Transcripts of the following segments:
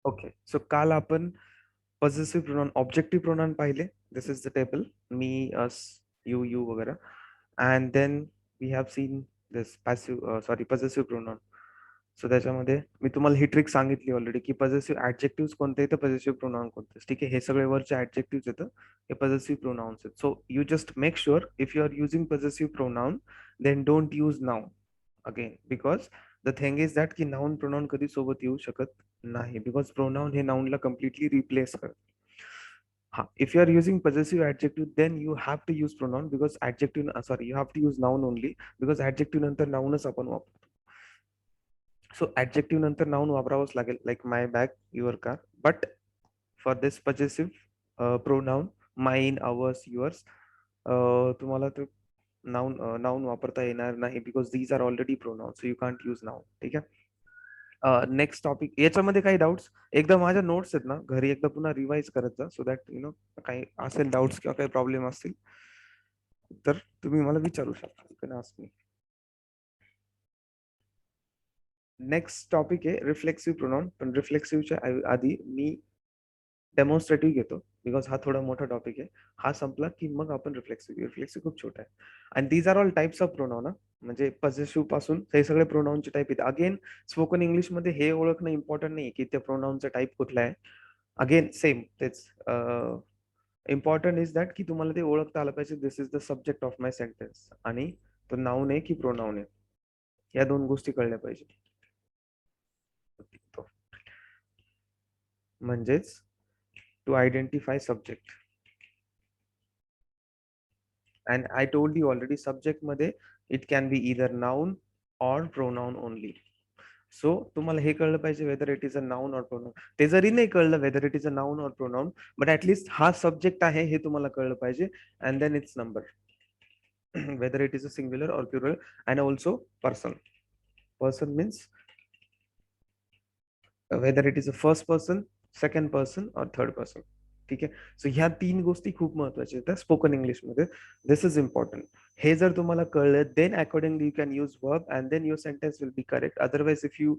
Okay, so काल आपण पॉझेसिव्ह pronoun objective pronoun पाहिले. This is the table, me, us, you, you वगैरे. And then we have seen this passive sorry possessive pronoun. So त्याच्यामध्ये मी तुम्हाला ही trick सांगितली already की पॉझेसिव्ह ऍडजेक्टिव्ह कोणते येतं, पॉझेसिव्ह प्रोनाउन कोणते. ठीक आहे, हे सगळे वरचे ऍडजेक्टिव्ह येतं, हे पॉझेसिव्ह प्रोनाउन्स आहेत. So you just make sure if you are using possessive pronoun then don't use noun again, because the thing is that की नाऊन प्रोनाउन कधी सोबत येऊ शकत नाही, बिकॉज प्रोनाउन हे नाऊनला कम्प्लिटली रिप्लेस करत. हा, if you are using possessive adjective then you have to use pronoun, because adjective sorry you have to use noun only, because adjective नंतर नाऊनच आपण वापरतो. सो ऍडजेक्टिव्ह नंतर नाऊन वापरावंच लागेल, like my bag, your car. But for this possessive pronoun mine, ours, yours, तुम्हाला ते noun वापरता येणार नाही, because these are already pronoun, so you can't use noun. ठीक आहे. नेक्स्ट टॉपिक, याच्यामध्ये काही डाऊट्स एकदा माझ्या नोट्स आहेत ना घरी एकदा पुन्हा रिवाइज करत जा, सो दॅट यु नो काही असेल डाऊट्स किंवा काही प्रॉब्लेम असतील तर तुम्ही मला विचारू शकता. You can ask me. Next topic आहे रिफ्लेक्सिव्ह प्रोनाउन. पण रिफ्लेक्सिव्हच्या आधी मी डेमॉन्स्ट्रेटिव्ह घेतो, बिकॉज हा थोडा मोठा टॉपिक आहे. हा संपला की मग आपण रिफ्लेक्सिव्ह. रिफ्लेक्सिव्ह खूप छोटा आहे. आणि these are all types of pronoun. म्हणजे पॉझेसिव्ह पासून हे सगळे प्रोनाउनचे टाईप आहेत. अगेन स्पोकन इंग्लिश मध्ये हे ओळखणं इम्पॉर्टंट नाही की त्या प्रोनाउनचा टाईप कुठला आहे. अगेन सेम तेच इम्पॉर्टंट इज दॅट की तुम्हाला ते ओळखता आलं पाहिजे. This is the subject of my sentence, आणि तो नाऊन आहे की प्रोनाऊन आहे, या दोन गोष्टी कळल्या पाहिजे. म्हणजेच to identify subject. And I told you already, subject मध्ये it can be either noun or pronoun only. So तुम्हाला हे कळलं पाहिजे whether it is a noun or pronoun. ते जरी नाही कळलं whether it is a noun or pronoun, but at least हा सब्जेक्ट आहे हे तुम्हाला कळलं पाहिजे. And then it's number, whether it is a singular or plural. And also person. Person means whether it is a first person, second person or third person. ठीक आहे. So ह्या तीन गोष्टी खूप महत्वाच्या आहेत स्पोकन इंग्लिश मध्ये. This is important. हे जर तुम्हाला कळलं then accordingly you can use verb and then your sentence will be correct. Otherwise if you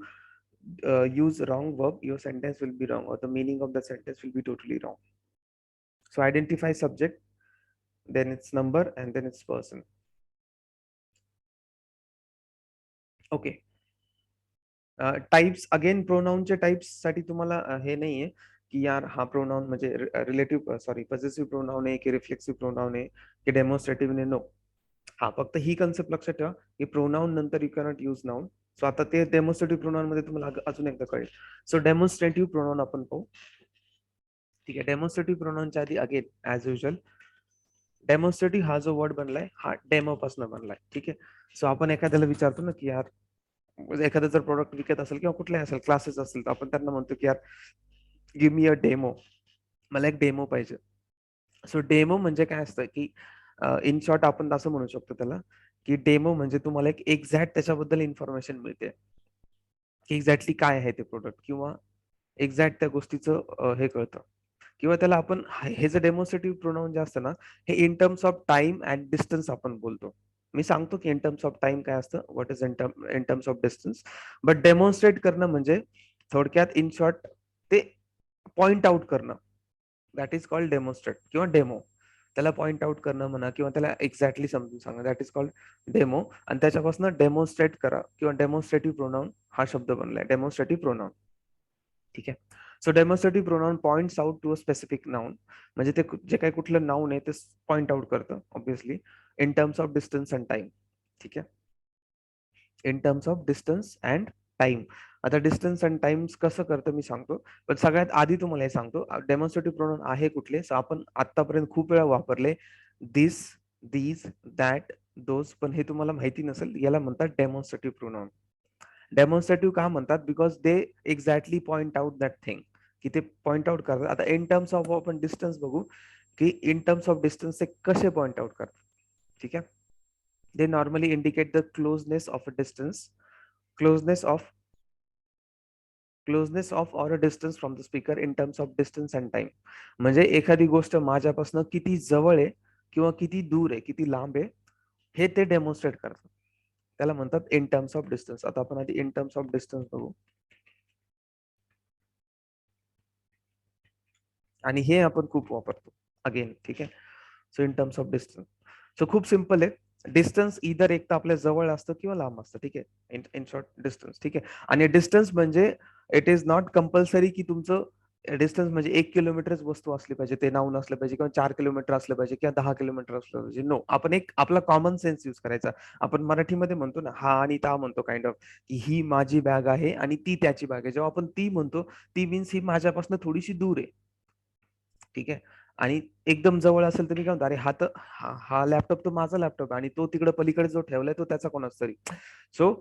use wrong verb, your sentence will be wrong, or the meaning of the sentence will be totally wrong. So identify subject, then it's number, and then it's person. Okay. Types, again प्रोनाऊनच्या types साठी तुम्हाला हे नाहीये की यार हा pronoun म्हणजे relative sorry पॉझेसिव्ह pronoun आहे की रिफ्लेक्सिव्ह प्रोनाऊन आहे की डेमॉन्स्ट्रेटिव्ह ने. नो. हा, फक्त ही कन्सेप्ट लक्षात ठेवा की प्रोनाऊन नंतर you cannot use noun. So आता ते डेमॉन्स्ट्रेटिव्ह प्रोनाऊन मध्ये तुम्हाला अजून एकदा कळेल. सो डेमॉन्स्ट्रेटिव्ह प्रोनाऊन आपण पाहू. ठीक आहे. डेमॉन्स्ट्रेटिव्ह प्रोनाऊनच्या आधी अगेन ऍज युजल, डेमॉन्स्ट्रेटिव्ह हा जो वर्ड बनलाय हा डेमो पासून बनलाय. ठीक आहे. सो आपण एखाद्याला विचारतो ना की यार, म्हणजे एखादा जर प्रोडक्ट विकत असेल किंवा कुठलाही असेल, क्लासेस असतील, तर आपण त्यांना म्हणतो की यार गिव्ह मी अ डेमो, मला एक डेमो पाहिजे. सो डेमो म्हणजे काय असतं की इन शॉर्ट आपण असं म्हणू शकतो त्याला की डेमो म्हणजे तुम्हाला एक एक्झॅक्ट त्याच्याबद्दल इन्फॉर्मेशन मिळते की एक्झॅक्टली काय आहे ते प्रोडक्ट, किंवा एक्झॅक्ट त्या गोष्टीचं हे कळतं. किंवा त्याला आपण हे जे डेमॉन्स्ट्रेटिव्ह प्रोनाउन जे असतं ना, हे in terms of time and distance आपण बोलतो. मी सांगतो की इन टर्म्स ऑफ टाइम काय असतं, what is in terms of distance. But demonstrate करणं म्हणजे थोडक्यात इन शॉर्ट ते पॉइंट आउट करणं, दॅट इज कॉल्ड डेमॉन्स्ट्रेट किंवा डेमो. त्याला पॉइंट आउट करणं म्हणा किंवा त्याला एक्झॅक्टली समजून सांगा, दॅट इज कॉल्ड डेमो. आणि त्याच्यापासून डेमॉन्स्ट्रेट करा किंवा डेमॉन्स्ट्रेटिव्ह प्रोनाउन हा शब्द बनलाय, डेमॉन्स्ट्रेटिव्ह प्रोनाउन. ठीक आहे. So demonstrative pronoun points out to a specific noun. म्हणजे ते जे काही कुठलं नाउन आहे ते पॉइंट आउट करतं obviously in terms of distance and time. ठीक आहे. In terms of distance and time. आता डिस्टन्स अँड टाइम्स कसं करतं मी सांगतो, पण सगळ्यात आधी तुम्हाला हे सांगतो डेमॉन्स्ट्रेटिव्ह प्रोनाउन आहे कुठले. सो आपण आतापर्यंत खूप वेळा वापरले दिस, दीज, दॅट, दोज, पण हे तुम्हाला माहिती नसेल, याला म्हणतात डेमॉन्स्ट्रेटिव्ह प्रोनाउन. डेमॉन्स्ट्रेटिव्ह का म्हणतात, because they exactly point out that thing, की ते पॉइंट आउट करतात. आता इन टर्म्स ऑफ आपण डिस्टन्स बघू की इन टर्म्स ऑफ डिस्टन्स ते कसे पॉइंट आउट करतात. ठीक आहे. They normally indicate the closeness of a distance, closeness of closeness of or a distance from the speaker in terms of distance and time. म्हणजे एखादी गोष्ट माझ्यापासून किती जवळ आहे किंवा किती दूर आहे, किती लांब आहे, हे ते डेमॉन्स्ट्रेट करतात. त्याला म्हणतात इन टर्म्स ऑफ डिस्टन्स. आता आपण आधी इन टर्म्स ऑफ डिस्टन्स बघू. आणि हे आपण खूप वापरतो अगेन. ठीक आहे. So in terms of distance, so खूप सिम्पल आहे. डिस्टन्स इधर एक तर आपल्या जवळ असतं किंवा लांब असतं. ठीक आहे. In short distance. ठीक आहे. आणि डिस्टन्स म्हणजे इट इज नॉट कंपल्सरी की तुमचं डिस्टन्स म्हणजे 1 किलोमीटरच वस्तू असली पाहिजे, ते नाऊन असलं पाहिजे, किंवा 4 किलोमीटर असलं पाहिजे, किंवा 10 किलोमीटर असलं पाहिजे. नो, आपण एक आपला कॉमन सेन्स युज करायचा. आपण मराठीमध्ये म्हणतो ना, हा आणि ता म्हणतो काइंड ऑफ, की ही माझी बॅग आहे आणि ती त्याची बॅग आहे. जेव्हा आपण ती म्हणतो, ती मीन्स ही माझ्यापासून थोडीशी दूर आहे. ठीक आहे. आणि एकदम जवळ असेल तर मी काय म्हणतो, अरे हा तर हा लॅपटॉप तो माझा लॅपटॉप, आणि तो तिकडे पलीकडे जो ठेवलाय तो त्याचा कोणाच तरी. सो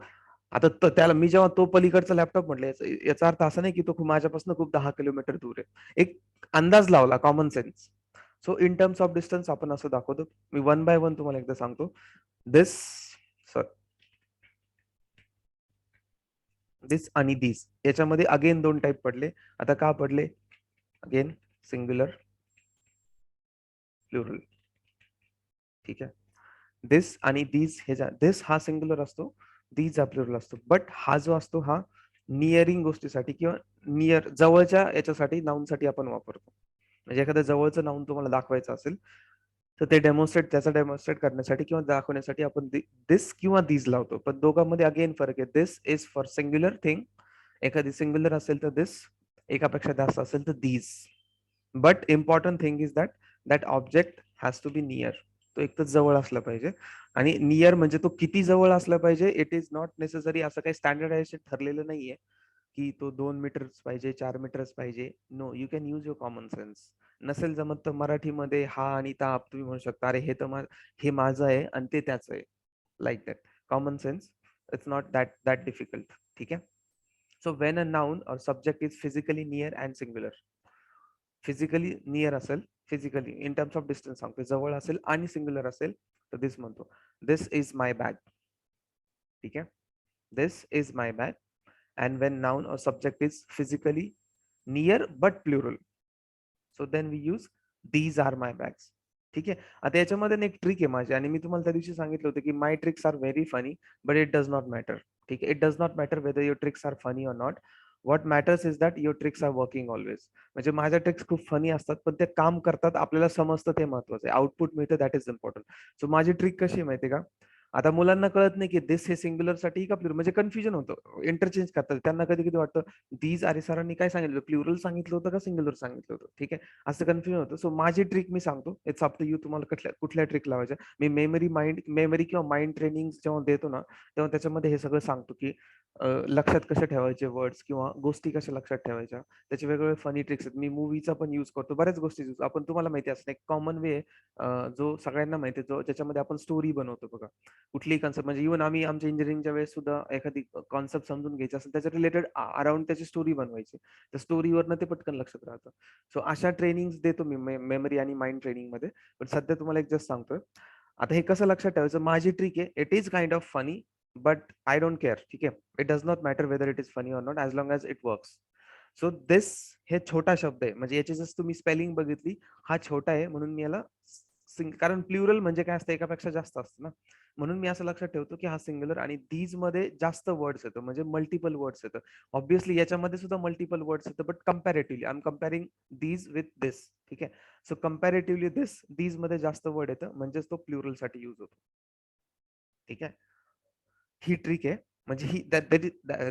आता त्याला मी जेव्हा तो पलीकडचा लॅपटॉप म्हटलं, याचा अर्थ असा नाही की तो माझ्यापासून खूप 10 किलोमीटर दूर आहे. एक अंदाज लावला, common sense. So in terms of distance आपण असं दाखवतो. मी वन बाय वन तुम्हाला एकदा सांगतो. दिस, सर, दिस आणि दिस याच्यामध्ये अगेन दोन टाईप पडले. आता का पडले? Again singular, plural. ठीक आहे. दिस आणि दीज, हे दिस हा सिंग्युलर असतो, दीज हा प्लुरल असतो. बट हा जो असतो हा नियरिंग गोष्टीसाठी किंवा नियर जवळच्या याच्यासाठी, नाऊन साठी आपण वापरतो. म्हणजे एखाद्या जवळचं नाऊन तुम्हाला दाखवायचं असेल तर ते त्याचा डेमॉन्स्ट्रेट करण्यासाठी किंवा दाखवण्यासाठी आपण दिस किंवा दीज लावतो. पण दोघांमध्ये अगेन फरक आहे. This is for singular thing, एखादी सिंग्युलर असेल तर दिस, एकापेक्षा जास्त असेल तर these. But important thing is that that object has to be near. तो एक तर जवळ असला पाहिजे. आणि नियर म्हणजे तो किती जवळ असला पाहिजे, इट इज नॉट नेसेसरी. असं काही स्टँडर्डायझेशन ठरलेलं नाहीये की तो 2 मीटर्स पाहिजे, 4 मीटर्स पाहिजे. No, you can use your common sense. नसेल जमत तर मराठीमध्ये हा आणि ता तुम्ही म्हणू शकता, अरे हे तर हे माझं आहे आणि ते त्याचं आहे. Like that. Common sense. It's not that difficult. ठीक आहे. So when a noun or subject is physically near and singular. Physically near असेल, physically in terms of distance सांगतो, जवळ असेल आणि सिंग्युलर असेल तर दिस म्हणतो. This is my bag. ठीक आहे. This is my bag. And when noun or subject is physically near but plural, so then we use these are my bags. ठीक आहे. आता याच्यामध्ये एक ट्रिक आहे माझी, आणि मी तुम्हाला त्या दिवशी सांगितलं होतं की my tricks are very funny, but it does not matter. ठीक आहे. It does not matter whether your tricks are funny or not. What matters is that your tricks are working always. म्हणजे माझ्या ट्रिक्स खूप funny असतात, पण ते काम करतात, आपल्याला समजतं, ते महत्वाचं आहे. आउटपुट मिळतं, दॅट इज इम्पॉर्टंट. सो माझी ट्रिक कशी आहे माहिती का? आता मुलांना कळत नाही की दिस हे सिंग्युलर साठी का प्लुरल, म्हणजे कन्फ्युजन होतं, इंटरचेंज करतात. त्यांना कधी कधी वाटतं दीज, अरे सरांनी काय सांगितलं, प्लुरल सांगितलं होतं का सिंग्युलर सांगितलं होतं. ठीक आहे. असं कन्फ्युजन होतं. सो माझी ट्रिक मी सांगतो, इट्स अप टू यू, तुम्हाला कुठल्या ट्रिक लावायच्या. मी मेमरी किंवा माइंड ट्रेनिंग जेव्हा देतो ना, तेव्हा त्याच्यामध्ये हे सगळं सांगतो की लक्षात कसे ठेवायचे वर्ड्स, किंवा गोष्टी कशा लक्षात ठेवायच्या. त्याचे वेगवेगळे फनी ट्रिक्स आहेत. मी मूवीचा पण युज करतो, बऱ्याच गोष्टी यूज. आपण, तुम्हाला माहिती असतं, एक कॉमन वे जो सगळ्यांना माहिती आहे, जो ज्याच्यामध्ये आपण स्टोरी बनवतो बघा. कुठलीही कन्सेप्ट, म्हणजे इव्हन आम्ही आमच्या इंजिनिअरिंगच्या वेळेस सुद्धा एखादी कॉन्सेप्ट समजून घ्यायची असेल, त्याच्या रिलेटेड अराउंड त्याची स्टोरी बनवायची. त्या स्टोरीवरनं ते पटकन लक्षात राहतं. सो अशा ट्रेनिंग देतो मी मेमरी आणि माइंड ट्रेनिंग मध्ये. पण सध्या तुम्हाला एक जस्ट सांगतोय. आता हे कसं लक्षात ठेवायचं, माझी ट्रिक आहे. It is kind of funny, but I don't care. ठीक आहे. It does not matter whether it is funny or not, as long as it works. So this हे छोटा शब्द आहे, म्हणजे याची जस्ट तुम्ही स्पेलिंग बघितली, हा छोटा आहे म्हणून मी याला कारण प्लुरल म्हणजे काय असतं, एकापेक्षा जास्त असतं ना. म्हणून मी असं लक्षात ठेवतो की हा सिंग्युलर, आणि दीज मध्ये जास्त वर्ड्स येतं, म्हणजे मल्टिपल वर्ड्स येतं. ऑब्विसली याच्यामध्ये सुद्धा मल्टिपल वर्ड्स येतं, but comparatively I am comparing these with this. ठीक आहे. सो कंपॅरेटिव्हली दीज मध्ये जास्त वर्ड येतं, म्हणजेच तो प्लुरल साठी युज होतो. ठीक आहे. ही ट्रिक आहे. म्हणजे ही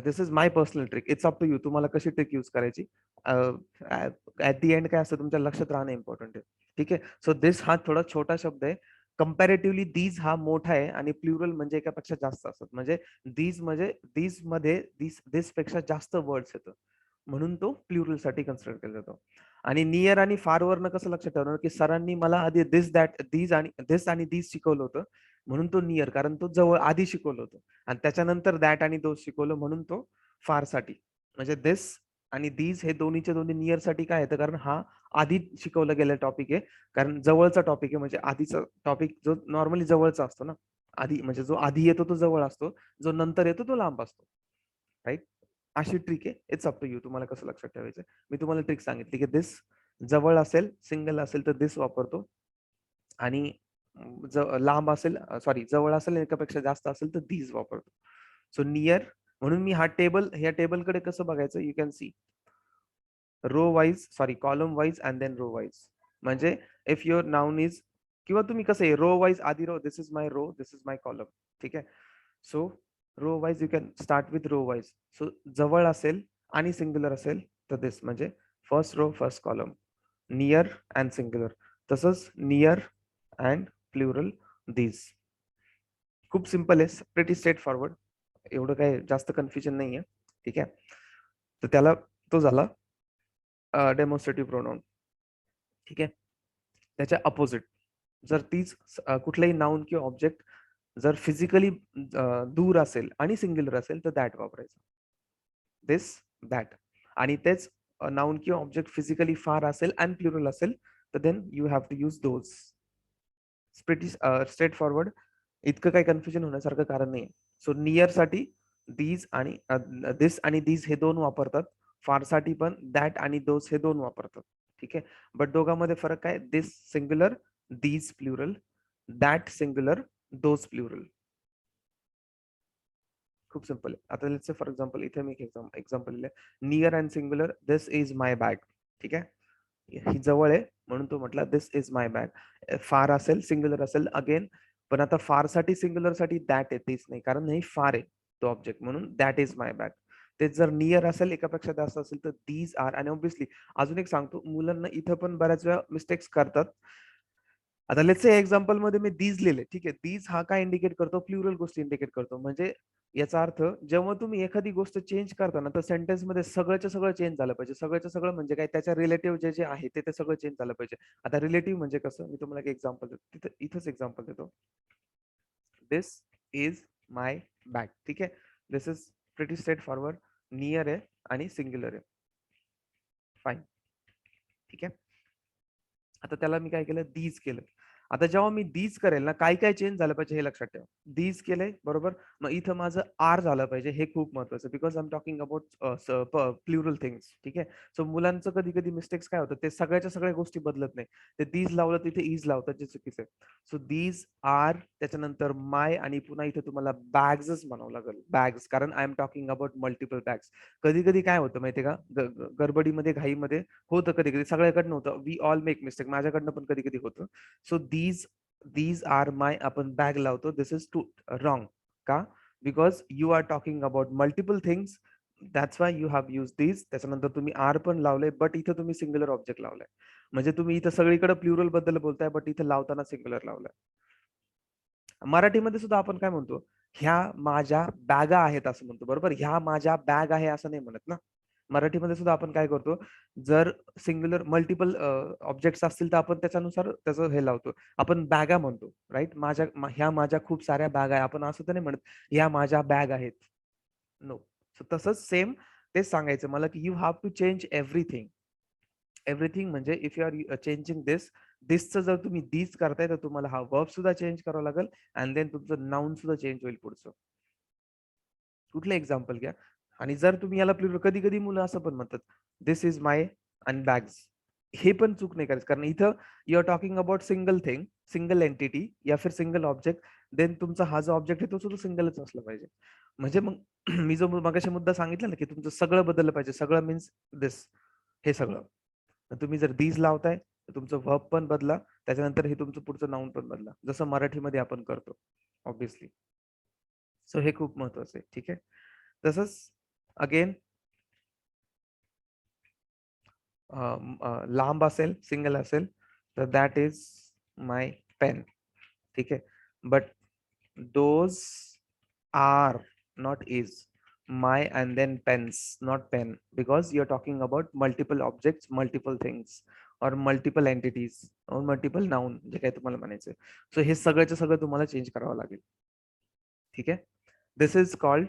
this is my personal trick. It's up to you, तुम्हाला कशी ट्रिक युज करायची. ऍट दी एंड काय असतं, तुमच्या लक्षात राहणं इम्पॉर्टंट आहे. ठीक आहे. सो दिस हा थोडा छोटा शब्द आहे. कंपॅरेटिव्हली दीज हा मोठा आहे, आणि प्लुरल म्हणजे एकापेक्षा जास्त असतात. म्हणजे दीज मध्ये दिस पेक्षा जास्त वर्ड्स येतं, म्हणून तो प्लुरल साठी कन्सिडर केला जातो. आणि नियर आणि फार वरनं कसं लक्षात ठेवणार, की सरांनी मला आधी दिस आणि दीज शिकवलं होतं, म्हणून तो नियर, कारण तो जवळ आधी शिकवलं होतं. आणि त्याच्यानंतर दॅट आणि दोस शिकवलं, म्हणून तो फार साठी. म्हणजे दिस आणि दीज हे दोन्हीच्या दोन्ही नियर साठी काय येतं, कारण हा आधी शिकवला गेला टॉपिक आहे. कारण जवळचा टॉपिक आहे, म्हणजे आधीचा टॉपिक जो नॉर्मली जवळचा असतो ना. आधी म्हणजे जो आधी येतो तो जवळ असतो, जो नंतर येतो तो लांब असतो. राईट. अशी ट्रिक आहे. इट्स अप टू यू, तुम्हाला कसं लक्षात ठेवायचं. मी तुम्हाला ट्रिक सांगितली की दिस जवळ असेल, सिंगल असेल तर दिस वापरतो. आणि लांब असेल, सॉरी, जवळ असेल, एकापेक्षा जास्त असेल तर दीज वापरतो. सो नियर, म्हणून मी ह्या टेबलकडे कसं बघायचं, you can see. Row wise sorry column wise and then row wise. म्हणजे इफ युअर नाउन इज, किंवा तुम्ही कसं आहे रो वाईज आधी row, this is my row, this is my column. ठीक आहे. So row wise you can start with row wise. So जवळ असेल आणि सिंग्युलर असेल तर दिस म्हणजे first row first column. Near and singular तसंच नियर अँड प्लुरल दीज. खूप सिम्पल आहे, प्रिटी स्ट्रेट फॉरवर्ड, एवढं काही जास्त कन्फ्युजन नाही आहे. ठीक आहे. तर त्याला तो झाला डेमॉन्स्ट्रेटिव्ह प्रोनाउन. ठीक आहे. त्याच्या अपोजिट जर तीच कुठलाही नाउन किंवा ऑब्जेक्ट जर फिजिकली दूर असेल आणि सिंग्युलर असेल तर दॅट वापरायचं. दिस, दॅट. आणि तेच नाउन किंवा ऑब्जेक्ट फिजिकली फार असेल अँड प्लुरल असेल तर then you have to use those. Pretty straight forward, इतकं काही कन्फ्युजन होण्यासारखं कारण नाही. सो नियर साठी दीज आणि दिस आणि दीज हे दोन वापरतात. फार साठी पण दॅट आणि दोज हे दोन वापरतात. ठीक आहे. बट दोघांमध्ये फरक काय, this singular, these plural, that singular, those plural. खूप सिंपल आहे. आता लेट्स से फॉर एक्झाम्पल इथे मी एक एक्झाम्पल लिहिलंय, near and singular, this is my bag. ठीक आहे. ही जवळ आहे म्हणून तो म्हटला दिस इज माय बॅग. फार असेल सिंग्युलर असेल अगेन, पण आता फार साठी सिंग्युलर साठी दॅट आहे तेच नाही, कारण हे फार आहे तो ऑब्जेक्ट, म्हणून दॅट इज माय बॅग. तेच जर नियर असेल एकापेक्षा जास्त असेल तर दीज आर. आणि ऑब्विसली अजून एक सांगतो, मुलांना इथं पण बऱ्याच वेळा मिस्टेक्स करतात. आता लेट्स से एक्झाम्पल मध्ये मी दीज लिहिले. ठीक आहे. दीज हा काय इंडिकेट करतो, प्लुरल गोष्ट इंडिकेट करतो. म्हणजे याचा अर्थ जेव्हा तुम्ही एखादी गोष्ट चेंज करता ना तर सेंटेन्स मध्ये सगळ्याच्या सगळं चेंज झालं पाहिजे. सगळ्याच्या सगळं म्हणजे काय, त्याच्या रिलेटिव्ह जे जे आहे ते सगळं चेंज झालं पाहिजे. आता रिलेटिव्ह म्हणजे कसं, मी तुम्हाला एक एक्झाम्पल देतो, तिथं इथंच एक्झाम्पल देतो. This is my bag. ठीक आहे. This is pretty straight forward, near आहे आणि सिंग्युलर आहे. फाईन. ठीक आहे. आता त्याला मी काय केलं, दीज केलं. आता जेव्हा मी दीज करेल ना, काय काय चेंज झालं पाहिजे हे लक्षात ठेवा. दीज केलंय बरोबर, मग इथं माझं आर झालं पाहिजे, हे खूप महत्वाचं, because I am talking about plural things. ठीक आहे. सो मुलांचं कधी कधी मिस्टेक्स काय होतं, ते सगळ्याच्या सगळ्या गोष्टी बदलत नाही, ते दीज लावलं तिथे इज लावतात, जे चुकीचं आहे. सो दीज आर, त्याच्यानंतर माय, आणि पुन्हा इथे तुम्हाला बॅग्सच म्हणावं लागेल, बॅग्स, कारण I am talking about multiple bags. कधी कधी काय होतं माहितीये का, गडबडीमध्ये घाईमध्ये होतं, कधी कधी सगळ्याकडनं होतं, वी ऑल मेक मिस्टेक, माझ्याकडनं पण कधी कधी होतं. सो दीज आर माय, आपण बॅग लावतो, दिस इज टू रॉंग. का, because you are talking about multiple things, that's why you have use these. त्याच्यानंतर तुम्ही आर पण लावले, बट इथं तुम्ही सिंग्युलर ऑब्जेक्ट लावलाय. म्हणजे तुम्ही इथं सगळीकडे प्लुरल बद्दल बोलताय, बट इथं लावताना सिंग्युलर लावलाय. मराठीमध्ये सुद्धा आपण काय म्हणतो, ह्या माझ्या बॅगा आहेत असं म्हणतो, बरोबर. ह्या माझ्या बॅग आहे असं नाही म्हणत ना. मराठीमध्ये सुद्धा आपण काय करतो, जर सिंग्युलर मल्टिपल ऑब्जेक्ट्स असतील तर आपण त्याच्यानुसार त्याचं हे लावतो. आपण बॅगा म्हणतो, राईट. ह्या माझ्या खूप साऱ्या बॅग आहे, आपण असं तर नाही म्हणत ह्या माझ्या बॅग आहेत. नो. सो तसंच सेम तेच सांगायचं मला, की you have to change everything. Everything म्हणजे इफ यू आर चेंजिंग दिसचं जर तुम्ही दीज करताय तर तुम्हाला हा वर्ब सुद्धा चेंज करावा लागेल, अँड देन तुमचं नाउन सुद्धा चेंज होईल पुढचं. कुठलं एक्झाम्पल घ्या. आणि जर तुम्ही याला प्लुरल, कधी कधी मुलं असं पण म्हणतात, this is my and bags. हे पण चूक नाही करायचं, कारण इथं you are talking about single thing, single entity या फिर सिंगल ऑब्जेक्ट. देन तुमचा हा जो ऑब्जेक्ट आहे तो सुद्धा सिंगलच असला पाहिजे. म्हणजे मग मी जो मगाशी मुद्दा सांगितला ना, की तुमचं सगळं बदललं पाहिजे, सगळं मीन्स दिस, हे सगळं. तुम्ही जर दीज लावताय तर तुमचं वर्ब पण बदला, त्याच्यानंतर हे तुमचं पुढचं नाउन पण बदला, जसं मराठीमध्ये आपण करतो ऑब्विसली. सो हे खूप महत्वाचं आहे. ठीक आहे. तसंच अगेन लांब असेल, सिंगल असेल तर दॅट इज माय पेन. ठीक आहे. But those are, not is. My and then pens, not pen, because you are talking about multiple objects, multiple things, और मल्टिपल एंटिटीज, और मल्टिपल नाउन, जे काही तुम्हाला म्हणायचं. सो हे सगळ्याचं सगळं तुम्हाला चेंज करावं लागेल. ठीक आहे. This is called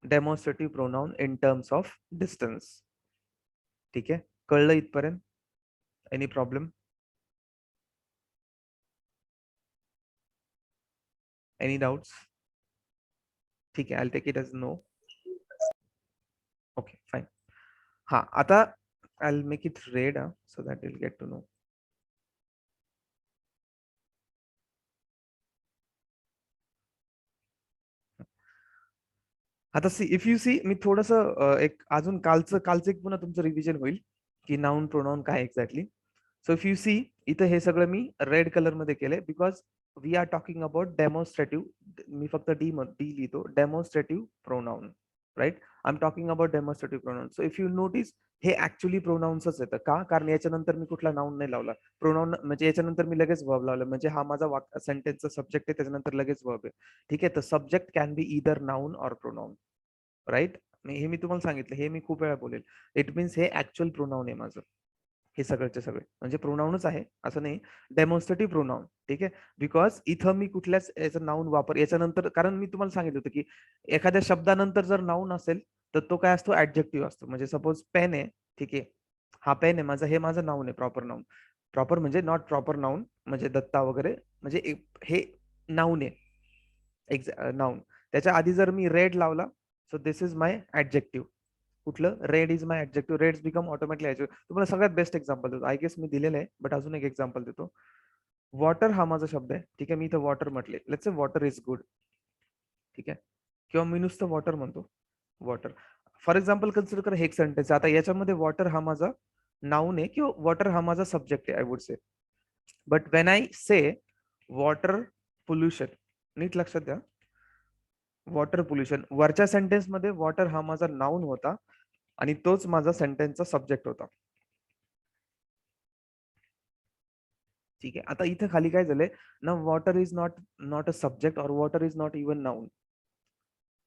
demonstrative pronoun in terms of distance. ठीक आहे. कळलं इथपर्यंत? Any problem? Any doubts? ठीक आहे. I take it as no. Okay fine. हा, आता I make it red so that will get to know. आता सी, इफ यू सी, मी थोडस एक अजून कालचं एक पुन्हा तुमचं रिव्हिजन होईल, की नाउन प्रोनाउन काय exactly. So if you see, इथं हे सगळं मी रेड कलर मध्ये केलंय because we are talking about demonstrative. मी फक्त डी लिहितो, demonstrative pronoun, right. I am talking about demonstrative pronoun. So if you notice, हे ऍक्च्युअली प्रोनाउन्सच येतं. का? कारण याच्यानंतर मी कुठला नाउन नाही लावला. प्रोनाउन म्हणजे याच्यानंतर मी लगेच वर्ब लावलं, म्हणजे हा माझा सेंटेन्सचा सब्जेक्ट आहे, त्याच्यानंतर लगेच वर्ब आहे. ठीक आहे, तर subject can be either noun or pronoun, right. हे मी तुम्हाला सांगितलं, हे मी खूप वेळा बोलेल. इट मीन्स हे ऍक्च्युअल प्रोनाउन आहे माझं. हे सगळ्याचे सगळे म्हणजे प्रोनाऊनच आहे असं नाही, डेमॉन्स्ट्रेटिव्ह प्रोनाऊन. ठीक आहे, बिकॉज इथं मी कुठल्याच याचं नाऊन वापर याच्यानंतर, कारण मी तुम्हाला सांगितलं होतं की एखाद्या शब्दानंतर जर नाऊन असेल तर तो काय असतो, ऍडजेक्टिव्ह असतो. म्हणजे सपोज पेन आहे, ठीक आहे, हा पेन आहे माझा, हे माझं नाऊन आहे, प्रॉपर नाऊन. प्रॉपर म्हणजे नॉट प्रॉपर नाऊन म्हणजे दत्ता वगैरे, म्हणजे हे नाऊन आहे, नाऊन. त्याच्या आधी जर मी रेड लावला, so this is my adjective. कुठलं? Red is my adjective. Reds become automatically adjective. तुम्हाला सगळ्यात बेस्ट एक्झाम्पल देतो, आय गेस मी दिलेलं आहे, बट अजून एक एक्झाम्पल देतो. वॉटर हा माझा शब्द आहे, ठीक आहे, मी इथं वॉटर म्हटले, let's say water is good, ठीक आहे, किंवा मी नुसतं वॉटर म्हणतो, वॉटर. फॉर एक्झाम्पल कन्सिडर करा, हे एक सेंटेन्स. आता याच्यामध्ये वॉटर हा माझा नाऊन आहे किंवा वॉटर हा माझा सब्जेक्ट आहे, I would say. But when I say water pollution, नीट लक्षात द्या, वॉटर पोल्युशन, वरच्या सेंटेन्स मध्ये वॉटर हा माझा नाऊन होता आणि तोच माझा सेंटेन्सचा सब्जेक्ट होता. ठीक आहे, आता इथं खाली काय झालंय ना, water is not not a subject और water is not even noun.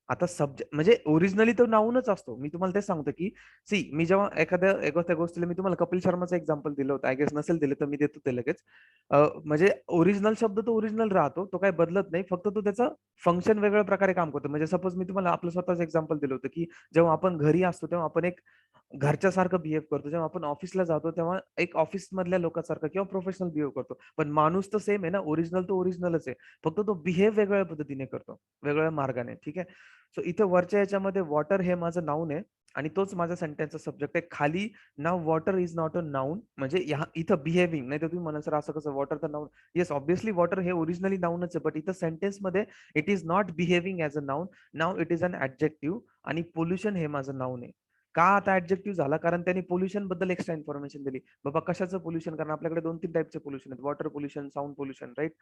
आता सब्जेक्ट म्हणजे ओरिजिनली तो नाऊनच असतो. मी तुम्हाला तेच सांगतो की सी, मी जेव्हा एखाद्या गोष्टीला, मी तुम्हाला कपिल शर्माचं एक्झाम्पल दिलं होतं, आय गेस नसेल दिलं तर मी देतो ते लगेच. म्हणजे ओरिजिनल शब्द तो ओरिजिनल राहतो, तो काही बदलत नाही, फक्त तो त्याचं फंक्शन वेगळ्या प्रकारे काम करतो. म्हणजे सपोज मी तुम्हाला आपलं स्वतःच एक्झाम्पल दिलं होतं की जेव्हा आपण घरी असतो तेव्हा आपण एक घरच्या सारखं बिहेव्ह करतो, जेव्हा आपण ऑफिसला जातो तेव्हा एक ऑफिस मधल्या लोकांसारखं किंवा प्रोफेशनल बिहेव्ह करतो. पण माणूस तर सेम आहे ना, ओरिजिनल तो ओरिजिनलच आहे, फक्त तो बिहेव्ह वेगळ्या पद्धतीने करतो, वेगळ्या मार्गाने. ठीक आहे, सो इथं वरच्या याच्यामध्ये वॉटर हे माझं नाऊन आहे आणि तोच माझा सेंटेन्सचा सब्जेक्ट आहे. खाली now water is not a noun, म्हणजे इथं बिहेविंग नाही, तर तुम्ही म्हणा सर असं कसं, वॉटर तर नाऊन. येस, ऑब्विसली वॉटर हे ओरिजिनली नाऊनच आहे, बट इथं सेंटेन्स मध्ये it is not behaving as a noun. Now it is an adjective. आणि पोल्युशन हे माझं नाऊन आहे. का आता ऍडजेक्टिव्ह झाला? कारण त्यांनी पोल्युशन बद्दल एक्स्ट्रा इन्फॉर्मेशन दिली. बाबा कशाचं पोल्युशन? कारण आपल्याकडे 2-3 टाईपचे पोल्युशन आहेत, water pollution, sound pollution, right.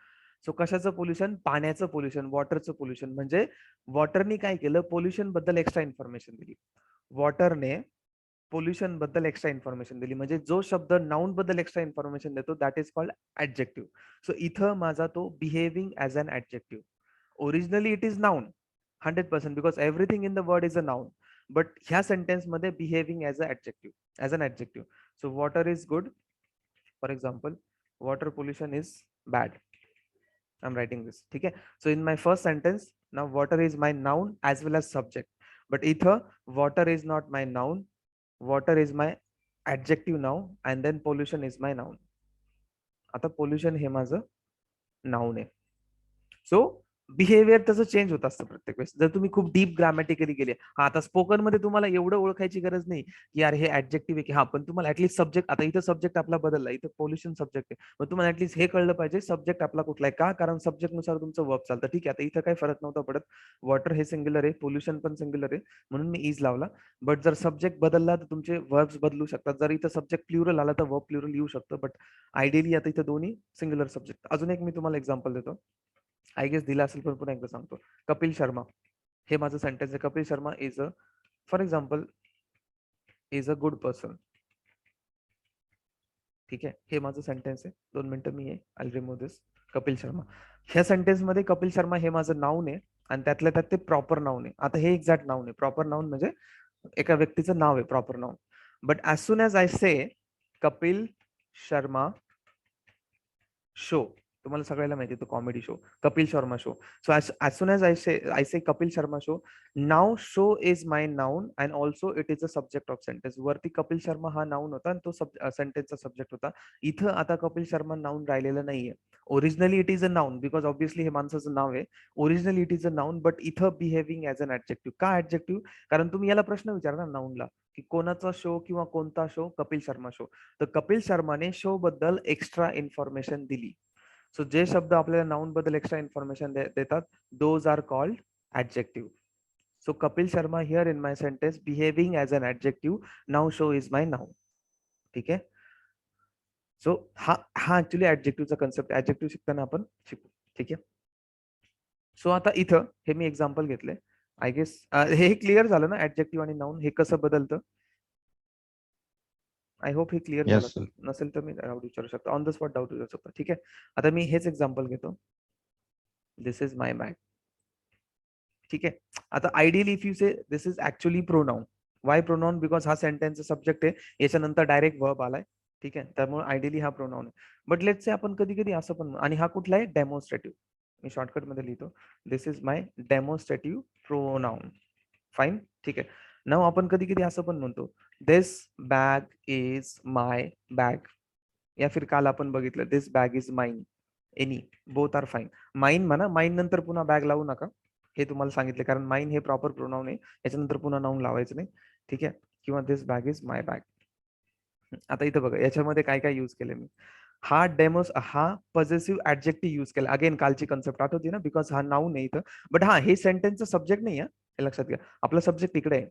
So कशाचं पोल्युशन? पाण्याचं पोल्युशन, वॉटरचं पोल्युशन. म्हणजे वॉटरनी काय केलं, पोल्युशन बद्दल एक्स्ट्रा इन्फॉर्मेशन दिली. वॉटरने पोल्युशन बद्दल एक्स्ट्रा इन्फॉर्मेशन दिली. म्हणजे जो शब्द नाऊन बद्दल एक्स्ट्रा इन्फॉर्मेशन देतो, that is called adjective. So इथं माझा तो behaving as an adjective. Originally it is noun 100% because everything in the word is a noun. But ह्या सेंटेन्स मध्ये behaving as a adjective, as an adjective. So water is good, for example, water pollution is bad. I'm writing this. ठीक आहे. So in my first sentence, now water is my noun as well as subject. But इथं water is not my noun. Water is my adjective now and then pollution is my noun. आता pollution हे माझं noun आहे. So behaviour त्याचं change होत असतं प्रत्येक वेळेस. जर तुम्ही खूप डीप ग्रामॅटिकली गेले, हा आता स्पोकन मध्ये तुम्हाला एवढं ओळखायची गरज नाही की यार हे ऍडजेक्टिव्ह आहे की हा, पण तुम्हाला ऍटलीस्ट सब्जेक्ट, आता इथं सब्जेक्ट आपला बदलला, इथं पोल्युशन सब्जेक्ट आहे, मग तुम्हाला ऍटलीस्ट हे कळलं पाहिजे सब्जेक्ट आपला कुठला आहे. का? कारण सब्जेक्ट नुसार तुमचं वर्ब चालतं. ठीक आहे, आता इथं काही फरक नव्हता पडत, वॉटर हे सिंग्युलर आहे, पोल्युशन पण सिंग्युलर आहे, म्हणून मी इज लावला. बट जर सब्जेक्ट बदलला तर तुमचे वर्ब्स बदलू शकतात. जर इथं सब्जेक्ट प्लुरल आला तर वर्ब प्लुरल येऊ शकतं, बट आयडियली आता इथं दोन्ही सिंग्युलर सब्जेक्ट. अजून एक मी तुम्हाला एक्झाम्पल देतो, आय गेस दिला असेल पण पुन्हा एकदा सांगतो. कपिल शर्मा हे माझं सेंटेन्स आहे. Kapil Sharma is a, for example, is a good person. ठीक आहे, हे माझं सेंटेन्स आहे. 2 मिनिटं मी आय रिमूव्ह दिस. कपिल शर्मा, ह्या सेंटेन्स मध्ये कपिल शर्मा हे माझं नाऊन आहे आणि त्यातल्या त्यात ते प्रॉपर नाऊन आहे. आता हे एक्झॅक्ट नाऊन आहे. प्रॉपर नाऊन म्हणजे एका व्यक्तीचं नाव आहे, proper noun. But as soon as I say Kapil Sharma show, तुम्हाला सगळ्याला माहिती तो comedy show, Kapil Sharma show. So as soon as I say Kapil Sharma show, now show is my noun and also it is a subject of sentence. वरती कपिल शर्मा हा noun होता आणि तो सेंटेन्सचा subject होता. इथं आता कपिल शर्मा नाउन राहिलेलं नाहीये. Originally it is a noun because obviously हे माणसाचं नाव आहे. Originally it is a noun, but इथं बिहेविंग ऍज अन ऍडजेक्टिव्ह. का ऍडजेक्टिव्ह? कारण तुम्ही याला प्रश्न विचारला नाउनला की कोणाचा शो किंवा कोणता शो? कपिल शर्मा शो. तर कपिल शर्माने शो बद्दल एक्स्ट्रा इन्फॉर्मेशन दिली. सो जे शब्द आपल्याला नाउन बद्दल एक्स्ट्रा इन्फॉर्मेशन देतात, those are called adjective. So Kapil Sharma here in my sentence behaving as an adjective. Now show is my noun. ठीक आहे. सो हा हा ऍक्च्युली ऍडजेक्टिव्हचा कन्सेप्ट, ऍडजेक्टिव्ह शिकताना आपण शिकू. ठीक आहे. सो आता इथं हे मी एक्झाम्पल घेतले. आय गेस हे क्लिअर झालं ना, ऍडजेक्टिव्ह आणि नाऊन हे कसं बदलतं. आय होप हे क्लिअर झालं येस असेल. नसेल तर मी डाऊट विचारू शकतो, ऑन द स्पॉट डाऊट विचारू शकतो. ठीक आहे. आता मी हेच एक्झाम्पल घेतो. दिस इज माय बॅग. ठीक आहे. आता ideally if you say this is actually pronoun. Y pronoun? Because हा सेंटेन्सचा सब्जेक्ट आहे, याच्यानंतर डायरेक्ट वर्ब आलाय. ठीक आहे. त्यामुळे आयडियली हा प्रोनाउन आहे. बट लेट्स से आपण कधी कधी असं पण, आणि हा कुठला आहे? डेमॉन्स्ट्रेटिव्ह. मी शॉर्टकट मध्ये लिहितो. This is my demonstrative pronoun. Fine. ठीक आहे. नाव आपण कधी कधी असं पण म्हणतो, this bag is my bag. या फिर काल आपण बघितलं, this bag is mine. Any, both are fine. Mine म्हणा, माइन नंतर पुन्हा बॅग लावू नका. हे तुम्हाला सांगितले, कारण माइन हे प्रॉपर प्रोनाउन आहे, याच्यानंतर पुन्हा नाऊन लावायचं नाही. ठीक आहे. किंवा दिस बॅग इज माय बॅग. आता इथं बघा, याच्यामध्ये काय काय युज केलं मी. हा पॉझिटिव्ह ऍडजेक्टिव्ह युज केला. अगेन कालची कन्सेप्ट आठवती ना, बिकॉज हा नाऊन आहे इथं. बट हा हे सेंटेन्सचं सब्जेक्ट नाही आहे, हे लक्षात घ्या. आपला सब्जेक्ट इकडे आहे.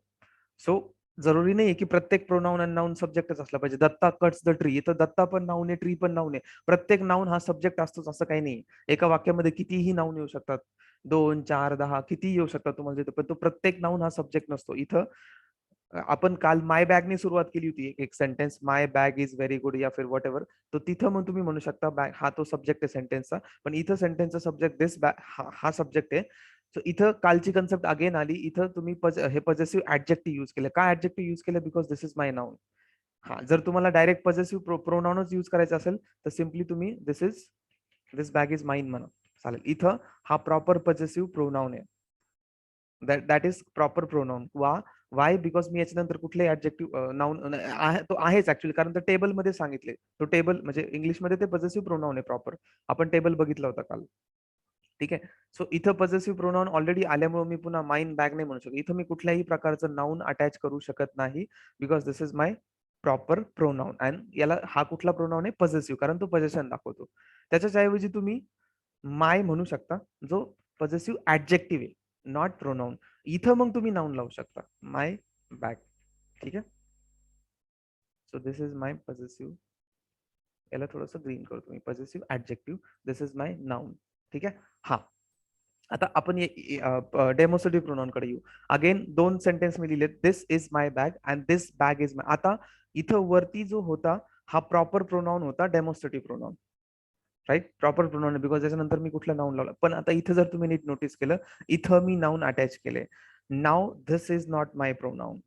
सो जरुरी नाही की प्रत्येक प्रोनाउन आणि नाऊन सब्जेक्टच असला पाहिजे. दत्ता कट्स द ट्री, इथं दत्ता पण नाऊन आहे, ट्री पण नाऊन आहे. प्रत्येक नाऊन हा सब्जेक्ट असतोच असं काही नाही. एका वाक्यामध्ये कितीही नाऊन येऊ शकतात, 2, 4, 10 किती येऊ शकतात तुम्हाला तिथं, पण तो प्रत्येक नाऊन हा सब्जेक्ट नसतो. इथं आपण काल माय बॅगने सुरुवात केली होती, एक sentence, my bag is very good या फिर वॉट एव्हर. तो तिथं मग तुम्ही म्हणू शकता बॅग हा तो सब्जेक्ट आहे सेंटेन्सचा. पण इथं सेंटेन्सचा सब्जेक्ट दिस बॅग हा सब्जेक्ट आहे. सो इथं कालची कन्सेप्ट अगेन आली. इथं तुम्ही हे पॉझिटिव्ह ऍडजेक्टिव्ह युज केलं. का ऍडजेक्टिव्ह युज केलं? Because this is my noun. हा, जर तुम्हाला डायरेक्ट पॉझिटिव्ह प्रोनाउनच युज करायचा असेल तर सिम्पली तुम्ही दिस बॅग इज माइन म्हणा, चालेल. इथं हा प्रॉपर पॉझिटिव्ह प्रोनाउन आहे. That is proper pronoun. Why? Because मी याच्यानंतर कुठलेही ऍडजेक्टिव्ह नाउन तो आहेच ऍक्च्युअली, कारण ते टेबल मध्ये सांगितले. तो टेबल म्हणजे इंग्लिशमध्ये ते पॉझिटिव्ह प्रोनाउन आहे प्रॉपर. आपण टेबल बघितला होता काल. ठीक आहे. सो इथं पॉझिटिव्ह प्रोनाउन ऑलरेडी आल्यामुळे मी पुन्हा माइन बॅग नाही म्हणू शकत. इथं मी कुठल्याही प्रकारचं नाउन अटॅच करू शकत नाही, because this is my proper pronoun. And याला हा कुठला प्रोनाउन आहे? पॉझिटिव्ह, कारण तो पोझिशन दाखवतो. त्याच्याच ऐवजी तुम्ही माय म्हणू शकता, जो पॉझिटिव्ह ऍडजेक्टिव्ह आहे, नॉट प्रोनाउन. इथं मग तुम्ही नाउन लावू शकता, माय बॅग. ठीक आहे. So this is my possessive, याला थोडस ग्रीन करतो मी, possessive adjective, this is my noun. ठीक आहे. हा, आता आपण डेमोस्ट्रेटिव्ह प्रोनाउन कडे येऊ. अगेन 2 सेंटेन्स मी लिहिले, this is my bag and this bag is my. आता इथं वरती जो होता हा प्रॉपर प्रोनाउन होता, demonstrative pronoun. Right, proper pronoun, because त्याच्यानंतर मी कुठलं नाऊन लावलं. पण आता इथं जर तुम्ही नीट नोटीस केलं, इथं मी नाऊन अटॅच केले. नाव this is not my pronoun.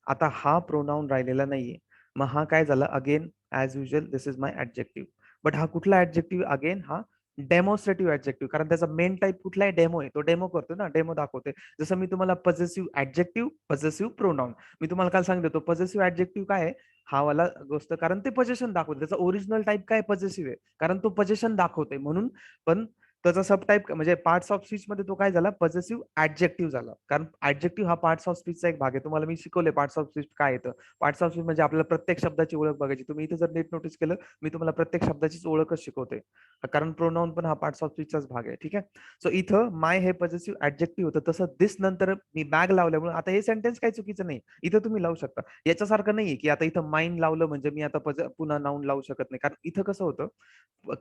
आता हा प्रोनाउन राहिलेला नाहीये. मग हा काय झाला? Again as usual this is my adjective. But हा कुठला ऍडजेक्टिव्ह? अगेन हा डेमॉन्स्ट्रेटिव्ह ऍडजेक्टिव्ह, कारण त्याचा मेन टाईप कुठला आहे? डेमो आहे. तो डेमो करतो ना, डेमो दाखवते. जसं मी तुम्हाला पॉझिटिव्ह ऍडजेक्टिव्ह, पॉझिटिव्ह प्रोनाउन, मी तुम्हाला काल सांगितलं, तो पॉझिटिव्ह ऍडजेक्टिव्ह काय आहे? हा वाला गोष्ट, कारण ते पोझिशन दाखवते. त्याचा ओरिजिनल टाईप काय? पॉझिटिव्ह आहे, कारण तो पोझिशन दाखवते म्हणून. पण त्याचा सब टाईप म्हणजे पार्ट्स ऑफ स्पीच मध्ये तो काय झाला? पॉझिटिव्ह ऍडजेक्टिव्ह झाला, कारण ऍडजेक्टिव्ह हा पार्ट्स ऑफ स्पीचचा एक भाग आहे. तुम्हाला मी शिकवले पार्ट्स ऑफ स्पीच काय येतं. पार्ट्स ऑफ स्पीच म्हणजे आपल्याला प्रत्येक शब्दाची ओळख बघायची. तुम्ही इथे जर नीट नोटीस केलं, मी तुम्हाला प्रत्येक शब्दाचीच ओळखच शिकवते, कारण प्रोनाउन पण हा पार्ट्स ऑफ स्पीचचाच भाग आहे. ठीक आहे. सो इथं माय हे पॉझिटिव्ह ऍडजेक्टिव्ह होतं, तसं दिस नंतर मी बॅग लावल्यामुळे आता हे सेंटेन्स काही चुकीचं नाही. इथं तुम्ही लावू शकता. याच्यासारखं नाहीये की आता इथं माइन लावलं म्हणजे मी आता पुन्हा नाऊन लावू शकत नाही, कारण इथं कसं होतं,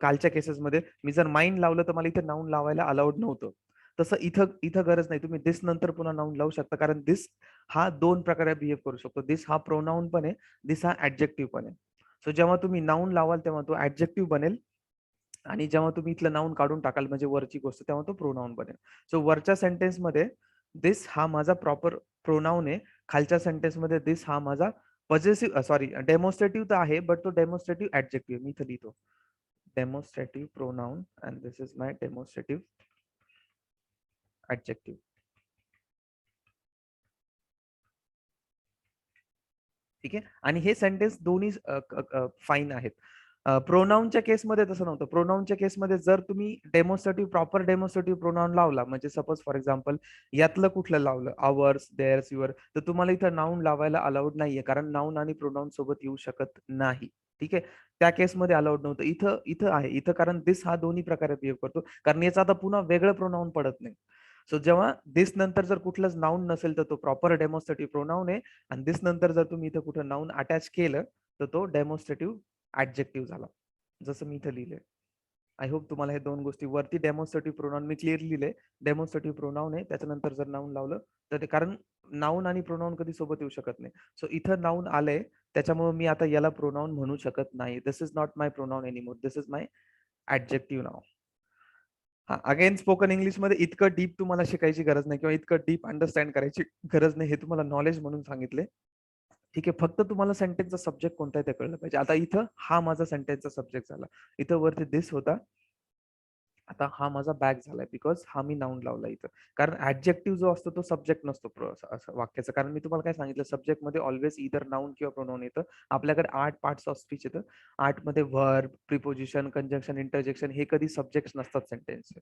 कालच्या केसेसमध्ये मी जर माइन लावलं तर मला इथे नाऊन लावायला अलाउड नव्हतं. तसं इथं इथं गरज नाही. तुम्ही दिस नंतर पुन्हा नाऊन लावू शकता, कारण दिस हा 2 प्रकारे बिहेव करू शकतो. दिस हा प्रोनाऊन पण आहे, दिस हा ऍडजेक्टिव्ह पण आहे. सो जेव्हा तुम्ही नाऊन लावाल तेव्हा तो ऍडजेक्टिव्ह बनेल, आणि जेव्हा तुम्ही इथलं नाऊन काढून टाकाल म्हणजे वरची गोष्ट, तेव्हा तो प्रोनाऊन बनेल. सो वरच्या सेंटेन्स मध्ये दिस हा माझा प्रॉपर प्रोनाऊन आहे. खालच्या सेंटेन्स मध्ये दिस हा माझा पॉझिटिव्ह सॉरी डेमॉन्स्ट्रेटिव्ह तर आहे, बट तो डेमॉन्स्ट्रेटिव्ह ऍडजेक्टिव्ह. मी इथं लिहितो demonstrative pronoun and this is my demonstrative adjective. ठीक आहे. आणि हे सेंटेन्स दोन्ही फाईन आहेत. प्रोनाऊनच्या केसमध्ये तसं नव्हतं. प्रोनाऊनच्या केसमध्ये जर तुम्ही डेमॉन्स्ट्रेटिव्ह प्रॉपर डेमॉन्स्ट्रेटिव्ह प्रोनाऊन लावला, म्हणजे सपोज फॉर एक्झाम्पल यातलं कुठलं लावलं, आवर्स, देअर्स, युअर, तर तुम्हाला इथं नाऊन लावायला अलाउड नाहीये, कारण नाऊन आणि प्रोनाऊन सोबत येऊ शकत नाही. ठीक आहे. त्या केसमध्ये अलाउड नव्हतं. इथं इथं आहे. इथं कारण दिस हा दोन्ही प्रकारे बिहेव करतो, कारण याचा आता पुन्हा वेगळं प्रोनाऊन पडत नाही. सो जेव्हा दिस नंतर जर कुठलंच नाऊन नसेल तर तो प्रॉपर डेमॉन्स्ट्रेटिव्ह प्रोनाऊन आहे, आणि दिस नंतर जर तुम्ही इथं कुठं नाऊन अटॅच केलं तर तो डेमॉन्स्ट्रेटिव्ह ऍडजेक्टिव्ह झाला, जसं मी इथे लिहिलंय. आय होप तुम्हाला हे दोन गोष्टी वरती डेमॉन्स्ट्रेटिव्ह प्रोनाउन मी क्लिअरली लिहिले. डेमॉन्स्ट्रेटिव्ह प्रोनाउन आहे, त्याच्यानंतर जर नाऊन लावलं तर ते, कारण नाऊन आणि प्रोनाउन कधी सोबत येऊ शकत नाही. सो इथं नाऊन आलंय, त्याच्यामुळे मी आता याला प्रोनाउन म्हणू शकत नाही. This is not my pronoun anymore, this is my adjective now. हा, अगेन स्पोकन इंग्लिश मध्ये इतकं डीप तुम्हाला शिकायची गरज नाही किंवा इतकं डीप अंडरस्टँड करायची गरज नाही. हे तुम्हाला नॉलेज म्हणून सांगितले. ठीक आहे, फक्त तुम्हाला सेंटेन्सचा सब्जेक्ट कोणता आहे ते कळलं पाहिजे. आता इथं हा माझा सेंटेन्सचा सब्जेक्ट झाला, इथं वरती दिस होता, आता हा माझा बॅग झालाय बिकॉज हा मी नाऊन लावला इथं. कारण ऍडजेक्टिव्ह जो असतो तो सब्जेक्ट नसतो वाक्याचा. कारण मी तुम्हाला काय सांगितलं, सब्जेक्ट मध्ये ऑलवेज इधर नाऊन किंवा प्रोनाऊन येतं. आपल्याकडे 8 पार्ट्स ऑफ स्पीच येतं. 8 मध्ये व्हर्ब, प्रिपोजिशन, कंजंक्शन, इंटरजेक्शन हे कधी सब्जेक्ट नसतात सेंटेन्स.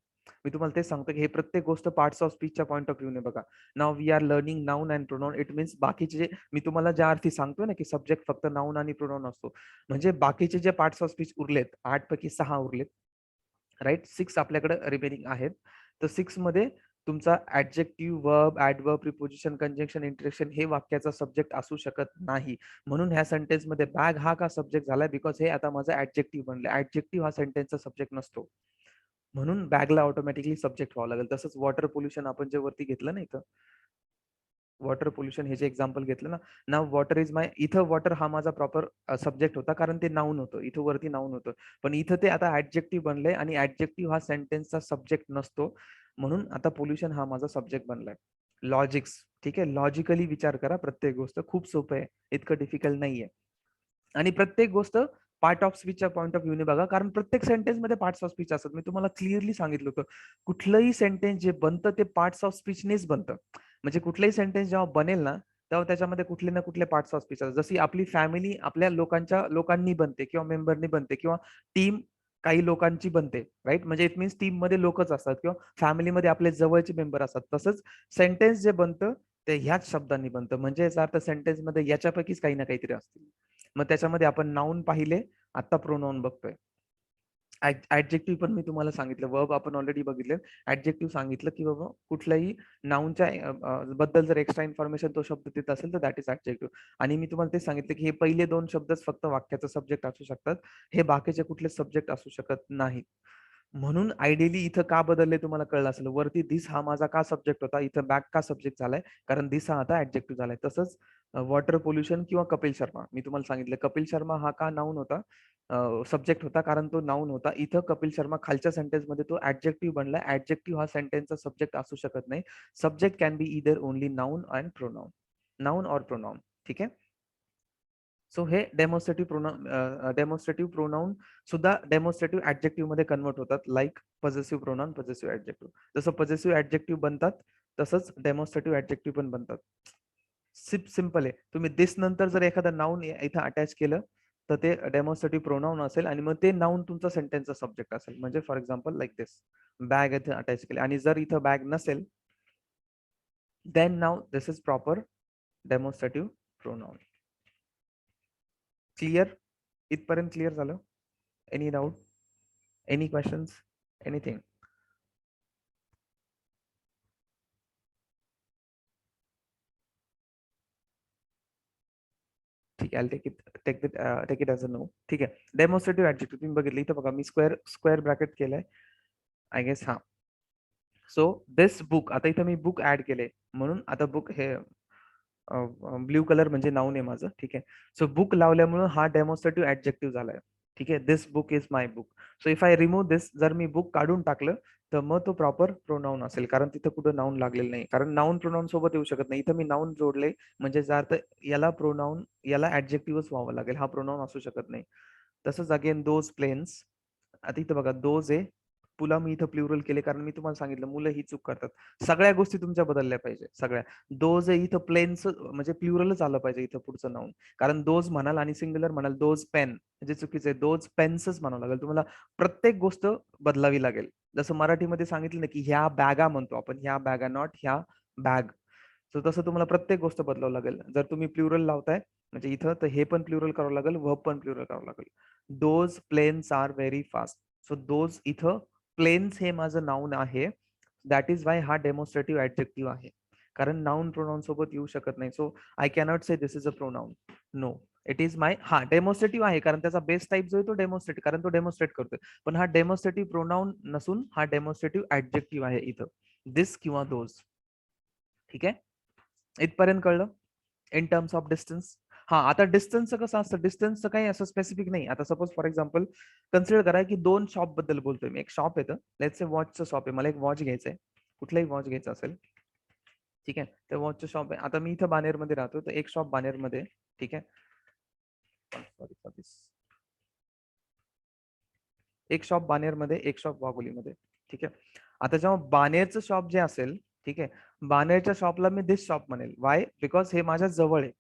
मी तुम्हाला ते सांगतो की हे प्रत्येक गोष्ट पार्ट्स ऑफ स्पीचच्या पॉईंट ऑफ व्ह्यूने बघा. Now we are learning noun and pronoun. It means बाकीचे जे मी तुम्हाला ज्या अर्थी सांगतोय ना की सब्जेक्ट फक्त नाऊन आणि प्रोनाऊन असतो, म्हणजे बाकीचे जे पार्ट्स ऑफ स्पीच उरलेत, 8 पैकी 6 उरलेत, राईट, 6 आपल्याकडे रिमेनिंग आहेत. तर 6 मध्ये तुमचा adjective, verb, adverb, preposition, conjunction, interaction हे वाक्याचा सब्जेक्ट असू शकत नाही. म्हणून ह्या सेंटेन्स मध्ये बॅग हा का सब्जेक्ट झालाय, बिकॉज हे आता माझा ऍडजेक्टिव्ह बनले. ऍडजेक्टिव्ह हा सेंटेन्सचा सब्जेक्ट नसतो, म्हणून बॅगला ऑटोमॅटिकली सब्जेक्ट व्हावं लागेल. तसंच वॉटर पोल्युशन आपण जे वरती घेतलं ना, इथं वॉटर पोल्युशन हे जे एक्झाम्पल घेतलं ना, नाव वॉटर इज माय, इथं वॉटर हा माझा प्रॉपर सब्जेक्ट होता कारण ते नाऊन होतं, इथं वरती नाऊन होतं. पण इथं ते आता ऍडजेक्टिव्ह बनलंय आणि ऍडजेक्टिव्ह हा सेंटेन्सचा सब्जेक्ट नसतो, म्हणून आता पोल्युशन हा माझा सब्जेक्ट बनलाय. लॉजिक्स, ठीक आहे, लॉजिकली विचार करा, प्रत्येक गोष्ट खूप सोपं आहे, इतकं डिफिकल्ट नाहीये. आणि प्रत्येक गोष्ट पार्ट ऑफ स्पीचच्या पॉईंट ऑफ व्ह्यूने बघा, कारण प्रत्येक सेंटेन्स मध्ये पार्ट्स ऑफ स्पीच असतात. मी तुम्हाला क्लिअरली सांगितलं होतं, कुठलंही सेंटेन्स जे बनतं ते पार्ट्स ऑफ स्पीचनेच बनतं. म्हणजे कुठलंही सेंटेन्स जेव्हा बनेल ना, तेव्हा त्याच्यामध्ये कुठले ना कुठले पार्ट्स ऑफ स्पीच असतात. जशी आपली फॅमिली आपल्या लोकांनी बनते किंवा मेंबरनी बनते, किंवा टीम काही लोकांची बनते, राईट, म्हणजे इट मीन्स टीम मध्ये लोकच असतात किंवा फॅमिलीमध्ये आपले जवळचे मेंबर असतात. तसंच सेंटेन्स जे बनतं ते ह्याच शब्दांनी बनतं, म्हणजे याचा अर्थ सेंटेन्स मध्ये याच्यापैकीच काही ना काहीतरी असतील. मग त्याच्यामध्ये आपण नाऊन पाहिले, आता प्रोनाऊन बघतोय. ऍडजेक्टिव्ह पण मी तुम्हाला सांगितलं, वर्ब आपण ऑलरेडी बघितले. ऍडजेक्टिव्ह सांगितलं की बाबा कुठल्याही नाऊनच्या बद्दल जर एक्स्ट्रा इन्फॉर्मेशन तो शब्द देत असेल तर दॅट इज ऍडजेक्टिव्ह. आणि मी तुम्हाला ते सांगितलं की हे पहिले 2 शब्दच फक्त वाक्याचा सब्जेक्ट असू शकतात, हे बाकीचे कुठले सब्जेक्ट असू शकत नाहीत. म्हणून आयडियली इथं का बदलले तुम्हाला कळलं असेल. वरती दिस हा माझा का सब्जेक्ट होता, इथं बॅग का सब्जेक्ट झालाय, कारण दिस हा आता ऍडजेक्टिव्ह झालाय. तसंच वॉटर पोल्युशन किंवा कपिल शर्मा, मी तुम्हाला सांगितलं कपिल शर्मा हा का नाऊन होता, सब्जेक्ट होता, कारण तो नाऊन होता. इथं कपिल शर्मा खालच्या सेंटेन्स मध्ये तो ऍडजेक्टिव्ह बनला. ऍडजेक्टिव्ह हा सेंटेन्सचा सब्जेक्ट असू शकत नाही. Subject can be either only noun and pronoun, noun और प्रोनाऊन, ठीक आहे. सो हे डेमॉन्स्ट्रेटिव्ह प्रोनाऊन सुद्धा डेमॉन्स्ट्रेटिव्ह ऍडजेक्टिव्ह मध्ये कन्वर्ट होतात, लाईक पॉझेसिव्ह प्रोनाऊन, पॉझेसिव्ह ऍडजेक्टिव्ह. जसं पॉझेसिव्ह ऍडजेक्टिव्ह बनतात तसंच डेमॉन्स्ट्रेटिव्ह ऍडजेक्टिव्ह पण बनतात. सिम्पल आहे. तुम्ही दिस नंतर जर एखादं नाऊन इथं अटॅच केलं तर ते डेमॉन्स्ट्रेटिव्ह प्रोनाऊन असेल आणि मग ते नाऊन तुमचा सेंटेन्सचा सब्जेक्ट असेल. म्हणजे for example like this, bag इथे अटॅच केले, आणि जर इथं बॅग नसेल then now this is proper demonstrative pronoun. Clear? इथपर्यंत क्लिअर झालं? Any doubt, any questions, anything? ठीक आहे, take it as a no. ठीक आहे, डेमॉन्स्ट्रेटिव्ह ऍडजेक्टिव्ह तुम्ही बघितलं इथं बघा, मी स्क्वेअर ब्रॅकेट केलंय, आय गेस. हा, सो दिस बुक, आता इथं मी बुक ऍड केले म्हणून आता बुक हे ब्ल्यू कलर म्हणजे नाऊन आहे माझं, ठीक आहे. सो बुक लावल्यामुळे हा डेमॉन्स्ट्रेटिव्ह ऍडजेक्टिव्ह झालाय, ठीक आहे. This book is my book. So if I remove this, जर मी बुक काढून टाकलं तर मग तो प्रॉपर प्रोनाऊन असेल, कारण तिथं कुठं नाऊन लागलेलं नाही. कारण नाऊन प्रोनाऊन सोबत येऊ शकत नाही. इथं मी नाऊन जोडले म्हणजे जर अर्थ याला प्रोनाऊन, याला ऍडजेक्टिव्हच व्हावं लागेल, हा प्रोनाऊन असू शकत नाही. तसंच अगेन दोज प्लेन्स, आता इथं बघा दोज आहे, पुला मी इथं प्लुरल केले कारण मी तुम्हाला सांगितलं मुलं ही चूक करतात. सगळ्या गोष्टी तुमच्या बदलल्या पाहिजे, सगळ्या. दोज इथं प्लेन्स म्हणजे प्लुरलच आलं पाहिजे इथं पुढचं नाऊन. कारण दोज म्हणाल आणि सिंग्युलर म्हणाल, दोज पेन म्हणजे चुकीचं आहे, दोज पेन्सच म्हणावं लागेल तुम्हाला. प्रत्येक गोष्ट बदलावी लागेल. जसं मराठीमध्ये सांगितलं ना की ह्या बॅगा म्हणतो आपण, ह्या बॅगा, नॉट ह्या बॅग. सो तसं तुम्हाला प्रत्येक गोष्ट बदलावं लागेल. जर तुम्ही प्लुरल लावताय म्हणजे इथं, तर हे पण प्लुरल करावं लागेल, वर्ब पण प्लुरल करावं लागेल. Those planes are very fast. So those इथं प्लेन्स हे माझं नाऊन आहे, दॅट इज वाय हा डेमॉन्स्ट्रेटिव्ह ऍडजेक्टिव्ह आहे, कारण नाऊन प्रोनाऊन सोबत येऊ शकत नाही. So I cannot say this is a pronoun, no. It is my, हा डेमॉन्स्ट्रेटिव्ह आहे कारण त्याचा बेस टाईप जो आहे तो डेमॉन्स्ट्रेटिव्ह, कारण तो डेमॉन्स्ट्रेट करतोय. पण हा डेमॉन्स्ट्रेटिव्ह प्रोनाउन नसून हा डेमॉन्स्ट्रेटिव्ह ऍडजेक्टिव्ह आहे इथं, दिस किंवा दोज. ठीक आहे, इथपर्यंत कळलं इन टर्म्स ऑफ डिस्टन्स. हा, आता डिस्टन्सचं कसं असतं, डिस्टन्सचं काही असं स्पेसिफिक नाही. आता सपोज फॉर एक्झाम्पल कन्सिडर करा की दोन शॉप बद्दल बोलतोय मी. एक शॉप येतं, लेट्स से वॉचचं शॉप आहे, मला एक वॉच घ्यायचंय, कुठलाही वॉच घ्यायचं असेल, ठीक आहे, त्या वॉचचं शॉप आहे. आता मी इथं बानेरमध्ये राहतो, तर एक शॉप बानेरमध्ये, ठीक आहे, सॉरी फॉर दिस, एक शॉप बानेरमध्ये, एक शॉप वाघोलीमध्ये, ठीक आहे. आता जेव्हा बानेरचं शॉप जे असेल, ठीक आहे, बानेरच्या शॉपला मी दिस शॉप म्हणेल. वाय? बिकॉज हे माझ्या जवळ आहे.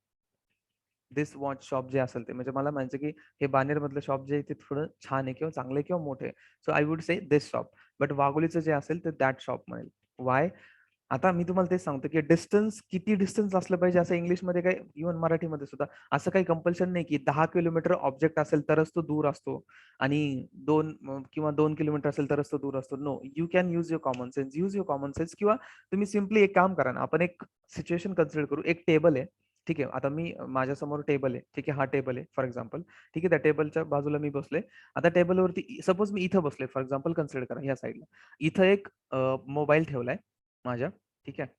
दिस वॉच शॉप जे असेल ते, म्हणजे मला म्हणायचं की हे बानेर मधलं शॉप जे आहे ते थोडं छान आहे किंवा चांगलं आहे किंवा मोठे आहे. So I would say this shop. But वाघोलीचं जे असेल ते दॅट शॉप म्हणेल. वाय? आता मी तुम्हाला तेच सांगतो की डिस्टन्स, किती डिस्टन्स असलं पाहिजे असं इंग्लिशमध्ये काही, इव्हन मराठीमध्ये सुद्धा असं काही कंपल्शन नाही की 10 किलोमीटर ऑब्जेक्ट असेल तरच तो दूर असतो आणि 2 किंवा 2 किलोमीटर असेल तरच तो दूर असतो. No, you can use your common sense, use your common sense. किंवा तुम्ही सिम्पली एक काम करा ना, आपण एक सिच्युएशन कन्सिडर करू. एक टेबल आहे, ठीक आहे, आता मी माझ्यासमोर टेबल आहे, ठीक आहे, हा टेबल आहे फॉर एक्झाम्पल, ठीक आहे, त्या टेबलच्या बाजूला मी बसले. आता टेबलवरती सपोज मी इथं बसले फॉर एक्झाम्पल, कन्सिडर करा ह्या साईडला. इथं एक मोबाईल ठेवलाय माझ्या, ठीक आहे.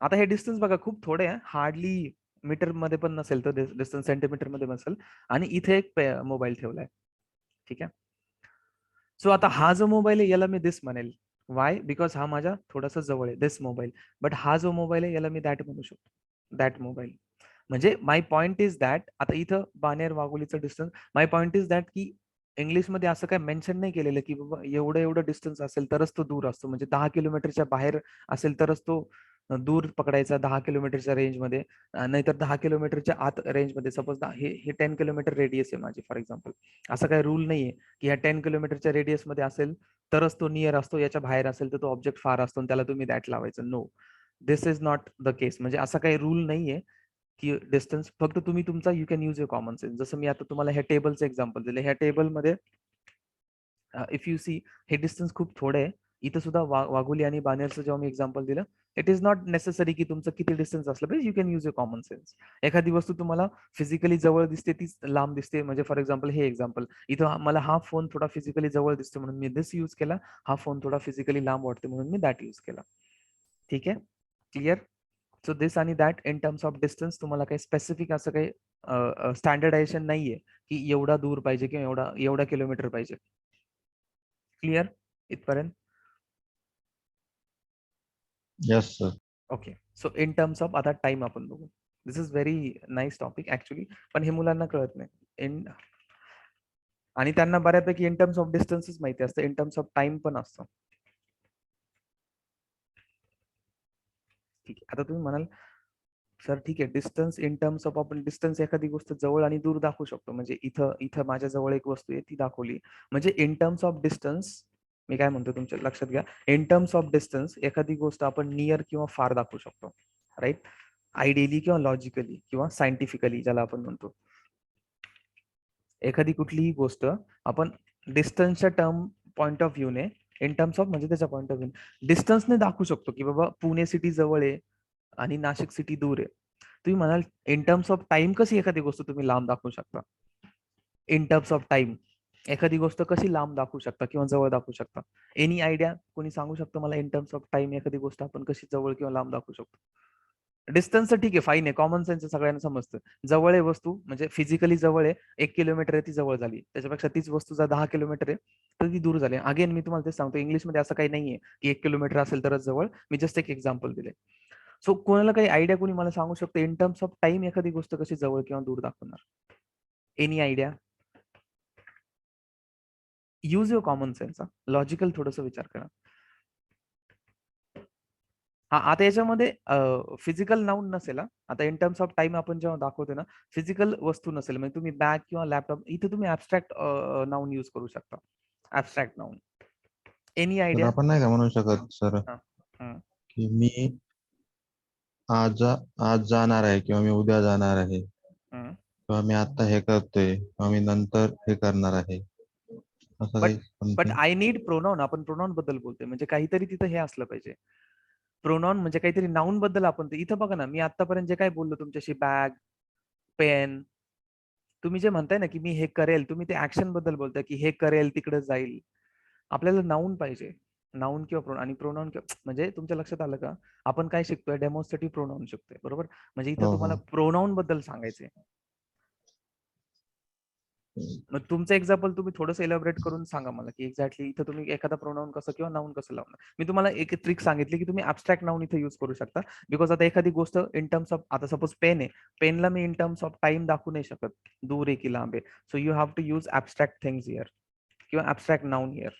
आता हे डिस्टन्स बघा खूप थोडे आहे, हार्डली मीटर मध्ये पण नसेल तर डिस्टन्स सेंटीमीटर मध्ये नसेल. आणि इथे एक मोबाईल ठेवलाय, ठीक आहे. सो आता हा जो मोबाईल आहे याला मी दिस म्हणेल. वाय? बिकॉज हा माझ्या थोडासा जवळ आहे, दिस मोबाईल. बट हा जो मोबाईल आहे याला मी दॅट म्हणू शकतो, दॅट मोबाईल. म्हणजे माय पॉइंट इज दॅट, आता इथं बानेर वाघोलीचं distance, my point is that की इंग्लिशमध्ये असं काय मेन्शन नाही केलेलं की बाबा एवढं एवढं डिस्टन्स असेल तरच तो दूर असतो, म्हणजे 10 किलोमीटरच्या बाहेर असेल तरच तो दूर पकडायचा 10 किलोमीटरच्या रेंजमध्ये, नाहीतर 10 किलोमीटरच्या आत रेंजमध्ये. सपोज हे 10 किलोमीटर रेडियस आहे माझी फॉर एक्झाम्पल. असं काही रूल नाहीये की ह्या 10 किलोमीटरच्या रेडियस मध्ये असेल तरच तो नियर असतो, याच्या बाहेर असेल तर तो ऑब्जेक्ट फार असतो आणि त्याला तुम्ही दॅट लावायचं. No, this is not the case. म्हणजे असा काही रूल नाहीये की डिस्टन्स, फक्त तुम्ही तुमचा you can use your common sense. जसं मी आता तुम्हाला ह्या टेबलचं एक्झाम्पल दिलं, ह्या टेबलमध्ये इफ यू सी हे डिस्टन्स खूप थोडे आहे. इथं सुद्धा वाघोली आणि बानेरचं जेव्हा मी एक्झाम्पल दिलं, इट इज नॉट नेसेसरी की तुमचं किती डिस्टन्स असलं पाहिजे, you can use your common sense. एखादी वस्तू तुम्हाला फिजिकली जवळ दिसते तीच लांब दिसते, म्हणजे फॉर एक्झाम्पल हे एक्झाम्पल, इथं मला हा फोन थोडा फिजिकली जवळ दिसतो म्हणून मी दिस यूज केला, हा फोन थोडा फिजिकली लांब वाटते म्हणून मी दॅट यूज केला. ठीक आहे, क्लिअर? सो दिस आणि that in terms of distance तुम्हाला काही स्पेसिफिक असं काही स्टँडर्डायझेशन नाहीये की एवढा दूर पाहिजे किंवा एवढा एवढा किलोमीटर पाहिजे. क्लिअर इथपर्यंत? Yes sir. Okay. So in terms of आता टाइम आपण बघू. This is very nice topic actually, पण हे मुलांना कळत नाही. इन आणि त्यांना बऱ्यापैकी इन टर्म्स ऑफ डिस्टन्सच माहिती असतं, इन टर्म्स ऑफ टाइम पण असतं. ठीक आहे, आता तुम्ही म्हणाल सर ठीक आहे, डिस्टन्स इन टर्म्स ऑफ, आपण डिस्टन्स एखादी गोष्ट जवळ आणि दूर दाखवू शकतो. म्हणजे इथं इथं माझ्या जवळ एक वस्तू आहे ती दाखवली, म्हणजे इन टर्म्स ऑफ डिस्टन्स. मी काय म्हणतो तुमच्या लक्षात घ्या, इन टर्म्स ऑफ डिस्टन्स एखादी गोष्ट आपण नियर किंवा फार दाखवू शकतो, राईट? आयडियली किंवा लॉजिकली किंवा सायंटिफिकली ज्याला आपण म्हणतो. एखादी कुठलीही गोष्ट आपण डिस्टन्सच्या पॉइंट ऑफ व्ह्यूने, इन टर्म्स ऑफ म्हणजे त्याच्या पॉइंट ऑफ व्ह्यू डिस्टन्सने दाखवू शकतो की बाबा पुणे सिटी जवळ आहे आणि नाशिक सिटी दूर आहे. तुम्ही म्हणाल इन टर्म्स ऑफ टाइम कशी एखादी गोष्ट तुम्ही लांब दाखवू शकता? इन टर्म्स ऑफ टाइम एखादी गोष्ट कशी लांब दाखवू शकता किंवा जवळ दाखवू शकता? Any idea? कोणी सांगू शकतो मला इन टर्म्स ऑफ टाइम एखादी गोष्ट आपण कशी जवळ किंवा लांब दाखवू शकतो? डिस्टन्स ठीक आहे, फाईन आहे, कॉमन सेन्स सगळ्यांना समजतं. जवळ आहे वस्तू म्हणजे फिजिकली जवळ आहे, 1 किलोमीटर आहे ती जवळ झाली. त्याच्यापेक्षा तीच वस्तू जर 10 किलोमीटर आहे तर ती दूर झाली. अगेन मी तुम्हाला ते सांगतो, इंग्लिशमध्ये असं काही नाहीये की 1 किलोमीटर असेल तरच जवळ. मी जस्ट एक एक्झाम्पल दिले. सो कोणाला काही आयडिया, कोणी मला सांगू शकतो इन टर्म्स ऑफ टाइम एखादी गोष्ट कशी जवळ किंवा दूर दाखवणार? Any idea? Use your common sense, logical थोडस विचार करा. हा, आता याच्यामध्ये फिजिकल नाऊन नसेल. आता इन टर्म्स ऑफ टाइम आपण जेव्हा दाखवतो ना, फिजिकल वस्तू नसेल. म्हणजे तुम्ही बॅग किंवा लॅपटॉप, इथे तुम्ही ऍबस्ट्रॅक्ट नाऊन यूज करू शकता. Abstract noun. एनी तर आयडिया? आपण नाही का म्हणू शकत सर की मी आज जाणार आहे किंवा मी उद्या जाणार आहे किंवा मी आता हे करतोय किंवा मी नंतर हे करणार आहे, असं बट काही but something. I need pronoun. आपण प्रोनाउन बद्दल बोलतोय म्हणजे काहीतरी तिथं हे असलं पाहिजे. प्रोनाउन म्हणजे काहीतरी नाऊन बद्दल आपण इथं बघा ना, मी आतापर्यंत जे काय बोललो तुमच्याशी, बॅग, पेन, तुम्ही जे म्हणताय ना की मी हे करेल, तुम्ही ते ऍक्शन बद्दल बोलताय की हे करेल, तिकडे जाईल. आपल्याला नाऊन पाहिजे, नाऊन किंवा प्रोनाउन. आणि प्रोनाउन म्हणजे तुमच्या लक्षात आलं का, आपण काय शिकतोय, डेमॉन्स्ट्रेटिव्ह प्रोनाउन शिकतोय, बरोबर. म्हणजे इथं हो तुम्हाला हो. प्रोनाउन बद्दल सांगायचंय. मग तुमचं एक्झाम्पल तुम्ही थोडंसं इलॅबोरेट करून सांगा मला, की एक्झॅक्टली इथं तुम्ही एखादा प्रोनाउन कसं किंवा नाऊन कसं लावणार. मी तुम्हाला एक ट्रिक सांगितली की तुम्ही ऍबस्ट्रॅक्ट नाऊन इथे युज करू शकता. बिकॉज आता एखादी गोष्ट इन टर्म्स ऑफ, आता सपोज पेन आहे, पेनला मी इन टर्म्स ऑफ टाइम दाखवू नाही शकत, दूर आहे की लांब आहे. So you have to use abstract things here किंवा ऍबस्ट्रॅक्ट नाऊन हिअर.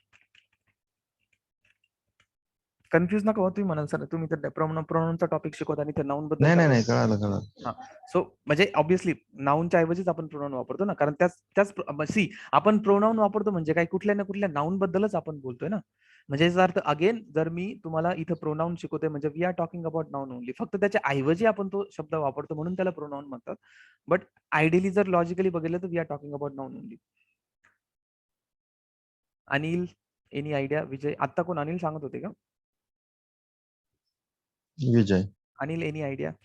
कन्फ्युज नका हो तुम्ही, म्हणाल सर तुम्ही तर प्रोनाउनचा टॉपिक शिकवता आणि ते नाऊन बद्दल नाही का नाही नाही, बोलता. कळालं कळालं. हा. सो म्हणजे ऑब्व्हियसली नाऊनच्या ऐवजीच आपण प्रोनाउन वापरतो ना, कारण सी आपण प्रोनाउन वापरतो म्हणजे काय, कुठल्या ना कुठल्या नाऊन बद्दलच आपण बोलतोय ना. म्हणजे याचा अर्थ अगेन, जर मी तुम्हाला इथं प्रोनाउन शिकवतोय म्हणजे we are talking about noun only, फक्त त्याच्या ऐवजी आपण तो शब्द वापरतो म्हणून त्याला प्रोनाउन म्हणतात. बट आयडियली जर लॉजिकली बघितलं तर we are talking about noun only. Anil, any idea? Vijay, आता कोण अनिल सांगत होते का? विजय. अनिल, एनी आयडिया आहेत?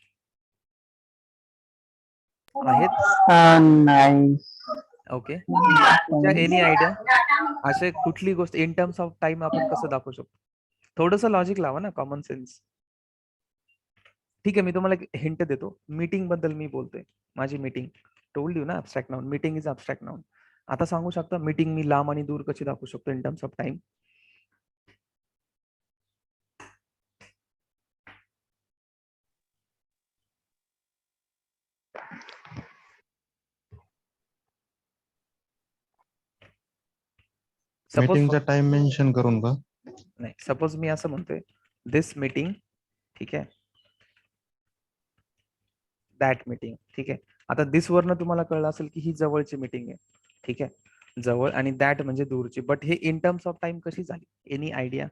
नाही. ओके. Any idea? असे कुठली गोष्ट इन टर्म्स ऑफ टाइम आपण कसं दाखवू शकतो? थोडंसं लॉजिक लावा ना, कॉमन सेन्स. ठीक आहे, मी तुम्हाला एक हिंट देतो. मीटिंग बद्दल मी बोलतोय, माझी मीटिंग. टोल्ड यू ना, abstract noun. Meeting is abstract noun. आता सांगू शकता मीटिंग मी लांब आणि दूर कशी दाखवू शकतो in terms of time? Suppose मीटिंगचा टाइम मेन्शन करून का? नाही, सपोज मी असं म्हणतोय, दिस मीटिंग, ठीक आहे, दॅट मीटिंग, ठीक आहे. आता दिस वरनं तुम्हाला कळलं असेल की ही जवळची मीटिंग आहे, ठीक आहे, जवळ, आणि दॅट म्हणजे दूरची. बट हे इन टर्म्स ऑफ टाइम कशी झाली? Any idea?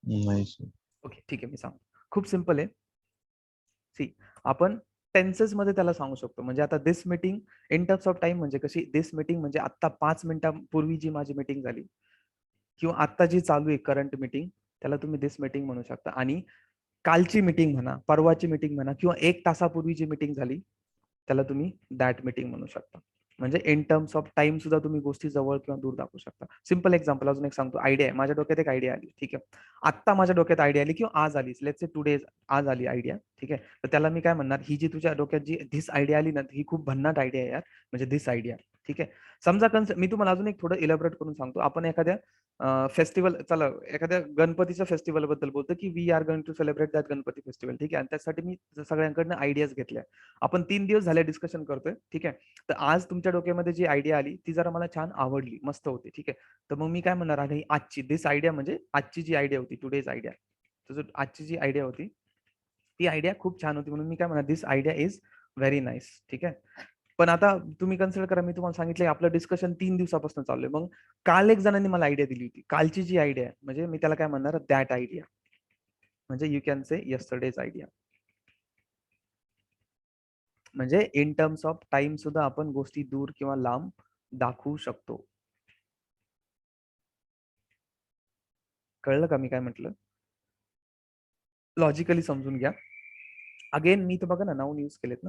नाही sir. ओके, ठीक आहे, मी सांगतो. खूप सिम्पल आहे. सी, आपण टेन्सेस मध्ये त्याला सांगू शकतो. म्हणजे आता this meeting in terms of time म्हणजे कशी, दिस मीटिंग म्हणजे आता 5 मिनिटांपूर्वी जी माझी मीटिंग झाली, किंवा आता जी चालू आहे करंट मीटिंग, त्याला तुम्ही दिस मीटिंग म्हणू शकता. आणि कालची मीटिंग म्हणा, परवाची मीटिंग म्हणा, किंवा 1 तासापूर्वी जी मीटिंग झाली, त्याला तुम्ही दॅट मीटिंग म्हणू शकता. म्हणजे इन टर्म्स ऑफ टाइम सुद्धा तुम्ही गोष्टी जवळ किंवा दूर दाखवू शकता. सिम्पल एक्झाम्पल अजून एक सांगतो. आयडिया आहे, माझ्या डोक्यात एक आयडिया आली, ठीक आहे, आत्ता माझ्या डोक्यात आयडिया आली किंवा आज आली, लेट्स से टुडे, आज आली आयडिया, ठीक आहे. तर त्याला मी काय म्हणणार, ही जी तुझ्या डोक्यात जी धिस आयडिया आली ना, ही खूप भन्नाट आयडिया आहे यार, म्हणजे धिस आयडिया, ठीक आहे. समजा मी तुम्हाला अजून एक थोडं इलॅबोरेट करून सांगतो. आपण एखाद्या फेस्टिवल, चला एखाद्या गणपतीच्या फेस्टिवल बद्दल बोलतो की we are going to celebrate that Ganpati festival, ठीक आहे. आणि त्यासाठी मी सगळ्यांकडनं आयडियाज घेतल्या. आपण 3 दिवस झाले डिस्कशन करतोय, ठीक आहे. तर आज तुमच्या डोक्यामध्ये जी आयडिया आली ती जरा मला छान आवडली, मस्त होती, ठीक आहे. तर मग मी काय म्हणणार आहे, आजची दिस आयडिया म्हणजे आजची जी आयडिया होती, टुडेज आयडिया, तर आजची जी आयडिया होती ती आयडिया खूप छान होती, म्हणून मी काय म्हणणार, दिस आयडिया इज व्हेरी नाईस, ठीक आहे. पण आता तुम्ही कन्सिडर करा, मी तुम्हाला सांगितलं आपलं डिस्कशन 3 दिवसापासून चालू आहे. मग काल एक जणांनी मला आयडिया दिली होती, कालची जी आयडिया, म्हणजे मी त्याला काय म्हणणार, दॅट आयडिया. म्हणजे you can say yesterday's idea. म्हणजे इन टर्म्स ऑफ टाइम सुद्धा आपण गोष्टी दूर किंवा लांब दाखवू शकतो. कळलं का मी काय म्हटलं? लॉजिकली समजून घ्या. अगेन मी तर बघा ना, नाऊन यूज केलेत ना.